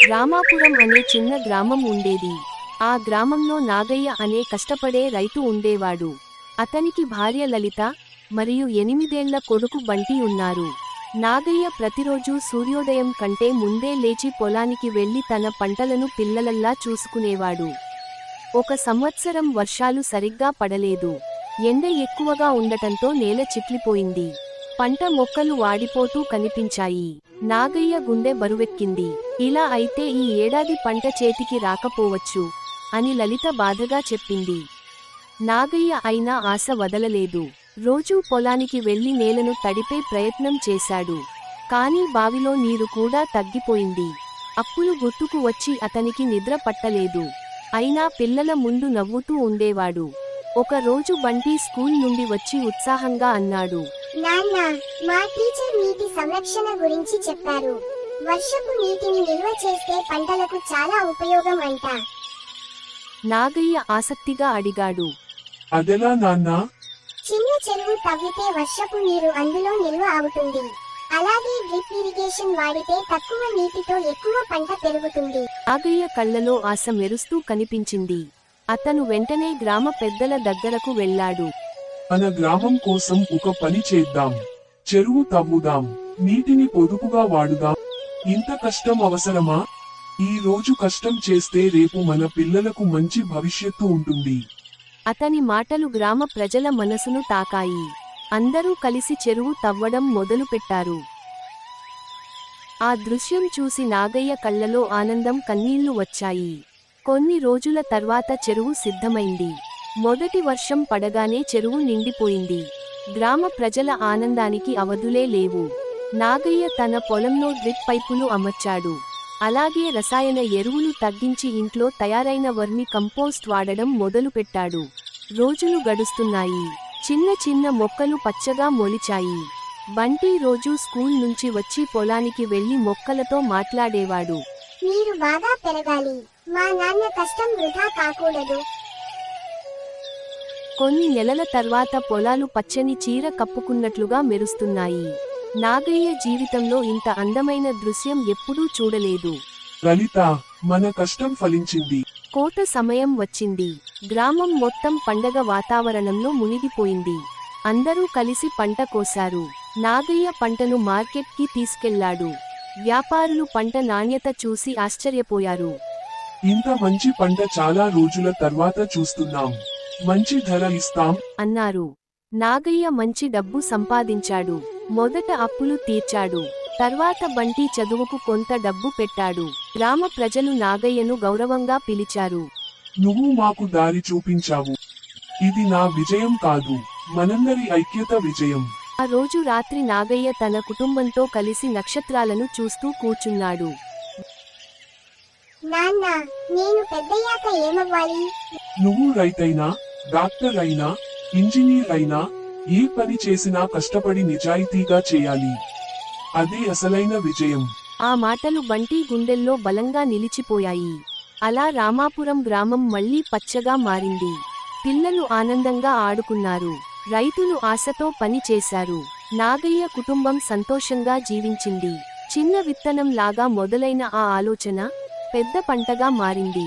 రామాపురం అనే చిన్న గ్రామం ఉండేది. ఆ గ్రామంలో నాగయ్య అనే కష్టపడే రైతు ఉండేవాడు. అతనికి భార్య లలిత మరియు 8 ఏళ్ల కొడుకు బంటి ఉన్నారు. నాగయ్య ప్రతిరోజూ సూర్యోదయం కంటే ముందే లేచి పొలానికి వెళ్లి తన పంటలను పిల్లలల్లా చూసుకునేవాడు. ఒక సంవత్సరం వర్షాలు సరిగ్గా పడలేదు. ఎండ ఎక్కువగా ఉండటంతో నేల చిట్లిపోయింది. పంట మొక్కలు వాడిపోతూ కనిపించాయి. నాగయ్య గుండె బరువెక్కింది. ఇలా అయితే ఈ ఏడాది పంట చేతికి రాకపోవచ్చు అని లలిత బాధగా చెప్పింది. నాగయ్య అయినా ఆశ వదలలేదు. రోజూ పొలానికి వెళ్లి నేలను తడిపే ప్రయత్నం చేశాడు. కానీ బావిలో నీరు కూడా తగ్గిపోయింది. అప్పులు గుర్తుకు వచ్చి అతనికి నిద్ర పట్టలేదు. అయినా పిల్లల ముందు నవ్వుతూ ఉండేవాడు. ఒక రోజు బంటి స్కూల్ నుండి వచ్చి ఉత్సాహంగా అన్నాడు, నాన్నా, మా టీచర్ నీటి సంరక్షణ గురించి చెప్పారు. వర్షపు నీటిని నిల్వ చేస్తే పంటలకు చాలా ఉపయోగం అంట. నాగయ్య ఆసక్తిగా అడిగాడు. అదెలా నాన్నా? చిన్న చెరువు తవ్వితే వర్షపు నీరు అందులో నిల్వ అవుతుంది. అలాగే డ్రిప్ ఇరిగేషన్ వాడితే తక్కువ నీటితో ఎక్కువ పంట పెరుగుతుంది. నాగయ్య కళ్ళలో ఆశ మెరుస్తూ కనిపించింది. అతను వెంటనే గ్రామ పెద్దల దగ్గరకు వెళ్ళాడు. మన గ్రామం కోసం ఒక పని చేద్దాం. చెరువు తవ్వుదాం. నీటిని పొదుపుగా వాడుదాం. ఇంత కష్టం అవసరమా? ఈ రోజు కష్టం చేస్తే రేపు మన పిల్లలకు మంచి భవిష్యత్తు ఉంటుంది. అతని మాటలు గ్రామ ప్రజల మనసును తాకాయి. అందరూ కలిసి చెరువు తవ్వడం మొదలుపెట్టారు. ఆ దృశ్యం చూసి నాగయ్య కళ్ళలో ఆనందం కన్నీళ్లు వచ్చాయి. కొన్ని రోజుల తర్వాత చెరువు సిద్ధమైంది. మొదటి వర్షం పడగానే చెరువు నిండిపోయింది. గ్రామ ప్రజల ఆనందానికి అవధులే లేవు. నాగయ్య తన పొలంలో డ్రిప్ పైపులు అమర్చాడు. అలాగే రసాయన ఎరువులు తగ్గించి ఇంట్లో తయారైన వర్మి కంపోస్ట్ వాడడం మొదలుపెట్టాడు. రోజులు గడుస్తున్నాయి. చిన్న చిన్న మొక్కలు పచ్చగా మొలిచాయి. బంటి రోజూ స్కూల్ నుంచి వచ్చి పొలానికి వెళ్లి మొక్కలతో మాట్లాడేవాడు. మీరు బాగా పెరగాలి. మా నాన్న కష్టం వృధా కాకూడదు. కొన్ని నెలల తర్వాత పొలాలు పచ్చని చీర కప్పుకున్నట్లుగా మెరుస్తున్నాయి. నాగయ్య జీవితంలో ఇంత అందమైన దృశ్యం ఎప్పుడూ చూడలేదు. లలిత, మన కష్టం ఫలించింది. కోత సమయం వచ్చింది. గ్రామం మొత్తం పండగ వాతావరణంలో మునిగిపోయింది. అందరూ కలిసి పంట కోశారు. నాగయ్య పంటను మార్కెట్కి తీసుకెళ్లాడు. వ్యాపారులు పంట నాణ్యత చూసి ఆశ్చర్యపోయారు. ఇంత మంచి పంట చాలా రోజుల తర్వాత చూస్తున్నాం. మంచి ధర ఇస్తాం అన్నారు. నాగయ్య మంచి డబ్బు సంపాదించాడు. మొదట అప్పులు తీర్చాడు. తర్వాత బంటి చదువుకు కొంత డబ్బు పెట్టాడు. గ్రామ ప్రజలు నాగయ్యను గౌరవంగా పిలిచారు. నువ్వు మాకు దారి చూపించావు. ఇది నా విజయం కాదు, మనందరి ఐక్యత విజయం. ఆ రోజు రాత్రి నాగయ్య తన కుటుంబంతో కలిసి నక్షత్రాలను చూస్తూ కూర్చున్నాడు. నాన్న, నేను పెద్దయ్యాక ఏమవ్వాలి? నువ్వు రైతైనా, డాక్టర్ అయినా, ఇంజనీర్ అయినా, ఏ పని చేసినా కష్టపడి నిజాయితీగా చేయాలి. అదే అసలైన విజయం. ఆ మాటలు బంటి గుండెల్లో బలంగా నిలిచిపోయాయి. అలా రామాపురం గ్రామం మళ్లీ పచ్చగా మారింది. పిల్లలు ఆనందంగా ఆడుకున్నారు. రైతులు ఆశతో పని చేశారు. నాగయ్య కుటుంబం సంతోషంగా జీవించింది. చిన్న విత్తనం లాగా మొదలైన ఆ ఆలోచన పెద్ద పంటగా మారింది.